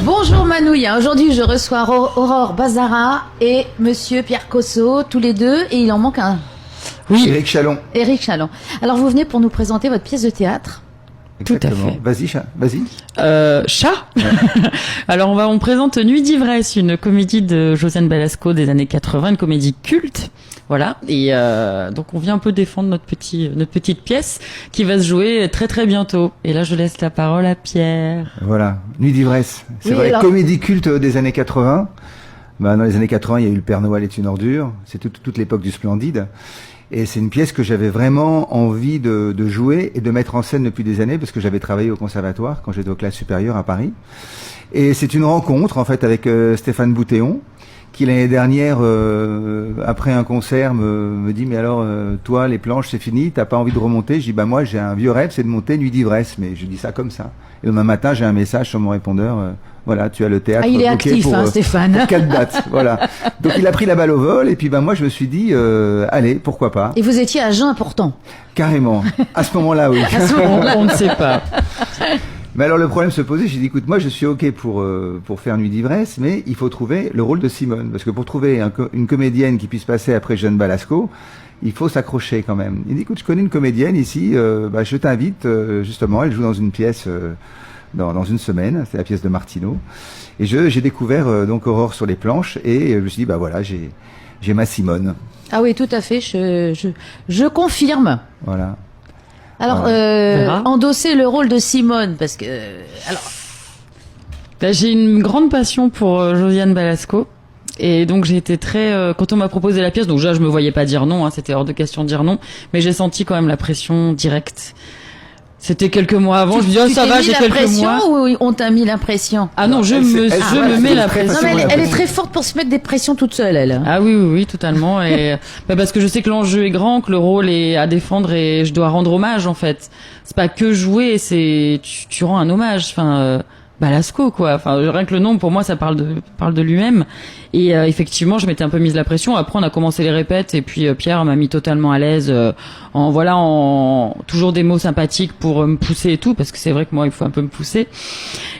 Bonjour Manouille, aujourd'hui je reçois Aurore Bazara et Monsieur Pierre Cosso, tous les deux, et il en manque un. Oui, Éric Chalon. Éric Chalon. Alors vous venez pour nous présenter votre pièce de théâtre. Exactement. Tout à fait. Vas-y, vas-y. Chat. Ouais. Alors on présente Nuit d'ivresse, une comédie de Josiane Balasco des années 80, une comédie culte. Voilà. Et donc on vient un peu défendre notre petite pièce qui va se jouer très très bientôt. Et là je laisse la parole à Pierre. Voilà. Nuit d'ivresse. C'est oui, vrai. Alors... Comédie culte des années 80. Bah, dans les années 80, il y a eu Le Père Noël est une ordure. C'est toute l'époque du Splendide. Et c'est une pièce que j'avais vraiment envie de jouer et de mettre en scène depuis des années parce que j'avais travaillé au conservatoire quand j'étais aux classes supérieures à Paris. Et c'est une rencontre en fait avec Stéphane Boutéon qui l'année dernière, après un concert, me dit mais alors toi les planches c'est fini, t'as pas envie de remonter? Je dis bah moi j'ai un vieux rêve, c'est de monter Nuit d'ivresse, mais je dis ça comme ça. Et demain matin j'ai un message sur mon répondeur. Voilà, tu as le théâtre. Ah, il est actif, pour, Stéphane. Pour 4 dates, voilà. Donc il a pris la balle au vol et puis moi je me suis dit allez, pourquoi pas. Et vous étiez à jeun pourtant. Carrément. À ce moment-là, oui. À ce moment-là, on ne sait pas. Mais alors le problème se posait, j'ai dit écoute, moi je suis ok pour faire Nuit d'ivresse, mais il faut trouver le rôle de Simone parce que pour trouver une comédienne qui puisse passer après Jeanne Balasco, il faut s'accrocher quand même. Il dit écoute, je connais une comédienne ici, je t'invite justement, elle joue dans une pièce dans une semaine, c'est la pièce de Martineau. Et j'ai découvert donc Aurore sur les planches et je me suis dit bah voilà, j'ai ma Simone. Ah oui, tout à fait, je confirme. Voilà. Alors endosser le rôle de Simone parce que Là, j'ai une grande passion pour Josiane Balasco. Et donc j'ai été très quand on m'a proposé la pièce, donc déjà je me voyais pas dire non, c'était hors de question de dire non, mais j'ai senti quand même la pression directe. C'était quelques mois avant, je me dis ça va, j'ai quelques mois. Ou on t'a mis l'impression? Ah non, je me mets la pression. Non, mais elle est très forte pour se mettre des pressions toute seule, elle. Ah oui, totalement. Et parce que je sais que l'enjeu est grand, que le rôle est à défendre et je dois rendre hommage en fait. C'est pas que jouer, c'est tu rends un hommage. Enfin, Balasco quoi. Enfin, rien que le nom pour moi ça parle de lui-même. Et effectivement, je m'étais un peu mise la pression. Après, on a commencé les répètes et puis Pierre m'a mis totalement à l'aise en toujours des mots sympathiques pour me pousser et tout parce que c'est vrai que moi il faut un peu me pousser.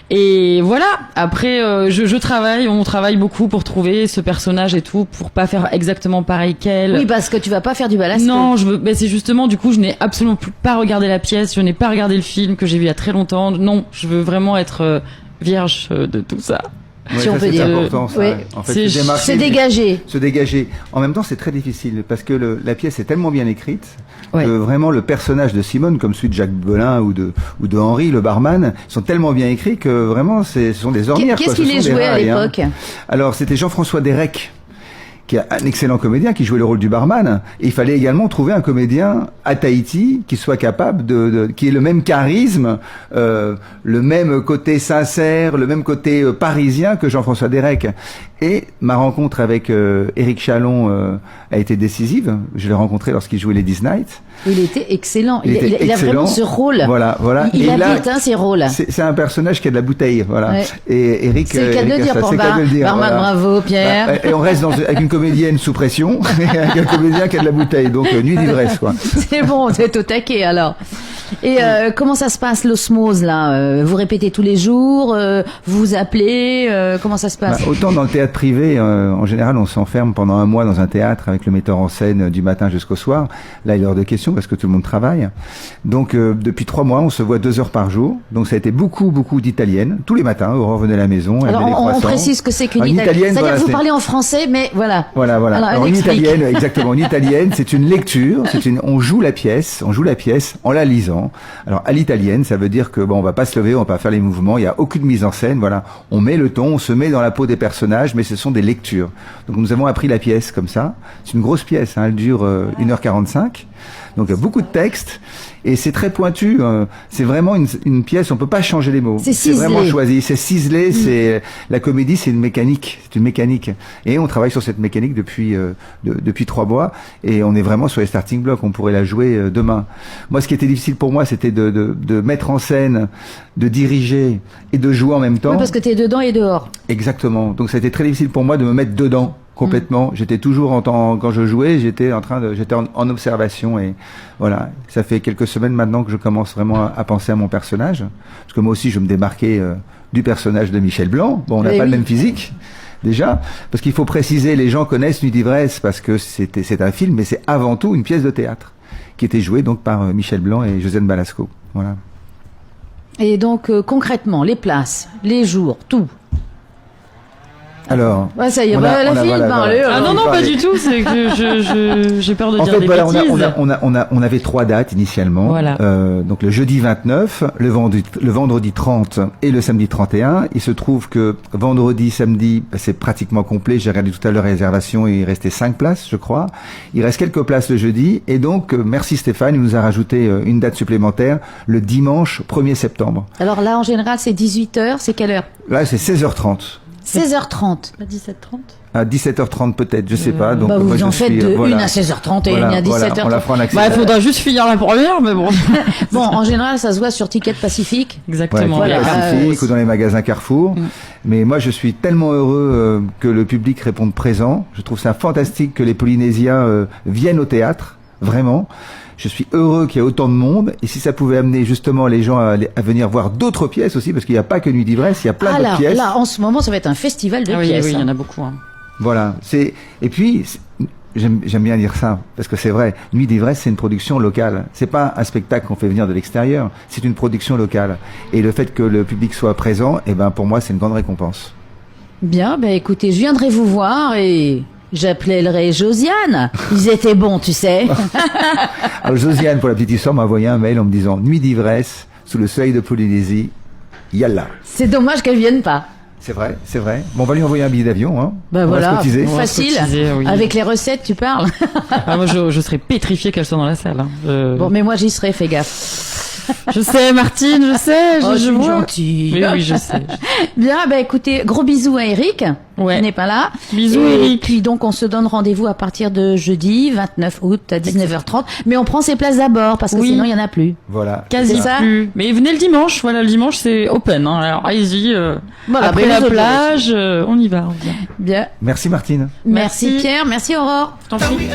Et voilà. Après, on travaille beaucoup pour trouver ce personnage et tout pour pas faire exactement pareil qu'elle. Oui, parce que tu vas pas faire du Balasco. Non, c'est justement du coup, je n'ai absolument pas regardé la pièce, je n'ai pas regardé le film que j'ai vu il y a très longtemps. Non, je veux vraiment être vierge de tout ça. Ouais, si on peut dire. C'est important, ça. Oui. En fait, se dégager. Se dégager. En même temps, c'est très difficile parce que la pièce est tellement bien écrite que vraiment le personnage de Simone, comme celui de Jacques Belin ou de Henri, le barman, sont tellement bien écrits que vraiment, ce sont des ornières. Qu'est-ce qu'il les jouait à l'époque? Alors, c'était Jean-François Derek, qui est un excellent comédien, qui jouait le rôle du barman. Et il fallait également trouver un comédien à Tahiti qui soit capable qui ait le même charisme, le même côté sincère, le même côté parisien que Jean-François Derek. Et ma rencontre avec Éric Chalon a été décisive. Je l'ai rencontré lorsqu'il jouait Ladies Night. Il était excellent. Il a vraiment ce rôle. Voilà. Il habite ces rôles. C'est un personnage qui a de la bouteille, voilà. Ouais. Et Éric, c'est le cas de le dire pour Barman, bravo Pierre. Et on reste avec une comédienne sous pression et avec un comédien qui a de la bouteille. Donc Nuit d'ivresse, quoi. C'est bon, c'est au taquet alors. Et comment ça se passe l'osmose là? Vous répétez tous les jours, vous appelez, comment ça se passe? Autant dans le théâtre privé, en général, on s'enferme pendant un mois dans un théâtre avec le metteur en scène du matin jusqu'au soir. Là, il est hors de question parce que tout le monde travaille. Donc, depuis 3 mois, on se voit 2 heures par jour. Donc, ça a été beaucoup d'italiennes. Tous les matins, Aurore venait à la maison. Alors, on précise que c'est qu'une italienne. C'est-à-dire que vous parlez en français, mais voilà. Voilà. Alors, une italienne, exactement. Une italienne, c'est une lecture. On joue la pièce en la lisant. Alors, à l'italienne, ça veut dire que on va pas se lever, on va pas faire les mouvements. Il y a aucune mise en scène. Voilà. On met le ton, on se met dans la peau des personnages, mais ce sont des lectures. Donc, nous avons appris la pièce comme ça. C'est une grosse pièce, elle dure 1h45. Donc il y a beaucoup de textes et c'est très pointu. C'est vraiment une pièce, on peut pas changer les mots. C'est vraiment choisi, c'est ciselé. C'est la comédie, c'est une mécanique, Et on travaille sur cette mécanique depuis 3 mois et on est vraiment sur les starting blocks. On pourrait la jouer demain. Moi, ce qui était difficile pour moi, c'était de mettre en scène, de diriger et de jouer en même temps. Oui, parce que tu es dedans et dehors. Exactement. Donc ça a été très difficile pour moi de me mettre dedans complètement. J'étais toujours quand je jouais, j'étais en observation et voilà. Ça fait quelques semaines maintenant que je commence vraiment à penser à mon personnage, parce que moi aussi je me démarquais du personnage de Michel Blanc. Bon, on n'a pas le même physique. Déjà, parce qu'il faut préciser, les gens connaissent Nuit d'ivresse parce que c'est un film, mais c'est avant tout une pièce de théâtre qui était jouée donc par Michel Blanc et Josiane Balasco. Voilà. Et donc concrètement, les places, les jours, tout. Alors, ouais, ça y est, la fille parle. Ah non, pas du tout, c'est que j'ai peur de dire des bêtises. On avait 3 dates initialement. Voilà. Donc le jeudi 29, le vendredi 30 et le samedi 31. Il se trouve que vendredi, samedi, c'est pratiquement complet. J'ai regardé tout à l'heure les réservations et il restait 5 places, je crois. Il reste quelques places le jeudi. Et donc, merci Stéphane, il nous a rajouté une date supplémentaire le dimanche 1er septembre. Alors là, en général, c'est 18h, c'est quelle heure? Là, c'est 16h30. 16h30. À 17h30 À 17h30 peut-être, je sais pas. Donc vous moi, en faites une à 16h30 et une à 17h30. On la fera en accéléré. Il faudra juste finir la première, mais bon. Bon, en général, ça se voit sur Ticket Pacifique. Exactement. Voilà, Pacifique ou dans les magasins Carrefour. Mais moi, je suis tellement heureux que le public réponde présent. Je trouve ça fantastique que les Polynésiens viennent au théâtre, vraiment. Je suis heureux qu'il y ait autant de monde. Et si ça pouvait amener justement les gens à venir voir d'autres pièces aussi, parce qu'il n'y a pas que Nuit d'ivresse, il y a plein d'autres pièces. Là, en ce moment, ça va être un festival de pièces. Oui, il y en a beaucoup. Hein. Voilà. Et puis, j'aime bien dire ça, parce que c'est vrai. Nuit d'ivresse, c'est une production locale. C'est pas un spectacle qu'on fait venir de l'extérieur. C'est une production locale. Et le fait que le public soit présent, pour moi, c'est une grande récompense. Bien, écoutez, je viendrai vous voir et j'appellerai Josiane. Ils étaient bons, tu sais. Alors Josiane, pour la petite histoire, m'a envoyé un mail en me disant Nuit d'ivresse, sous le soleil de Polynésie, yalla. C'est dommage qu'elle vienne pas. C'est vrai. Bon, on va lui envoyer un billet d'avion, hein. On va se cotiser. Facile. Oui. Avec les recettes, tu parles. Moi, je serais pétrifiée qu'elle soit dans la salle. Hein. Bon, mais moi, j'y serai, fais gaffe. Je sais, Martine, je sais. Je suis vois. gentille. Oui, je sais. Bien, écoutez, gros bisous à Eric, qui n'est pas là. Bisous, et Eric. Puis donc, on se donne rendez-vous à partir de jeudi, 29 août, à 19h30. Mais on prend ses places d'abord, parce que sinon, il n'y en a plus. Voilà. Quasi plus. Mais venez le dimanche. Voilà, le dimanche, c'est open. Hein. Alors, allez-y. Après la plage, on y va. Bien. Merci Martine. Merci Pierre, merci Aurore. T'en prie.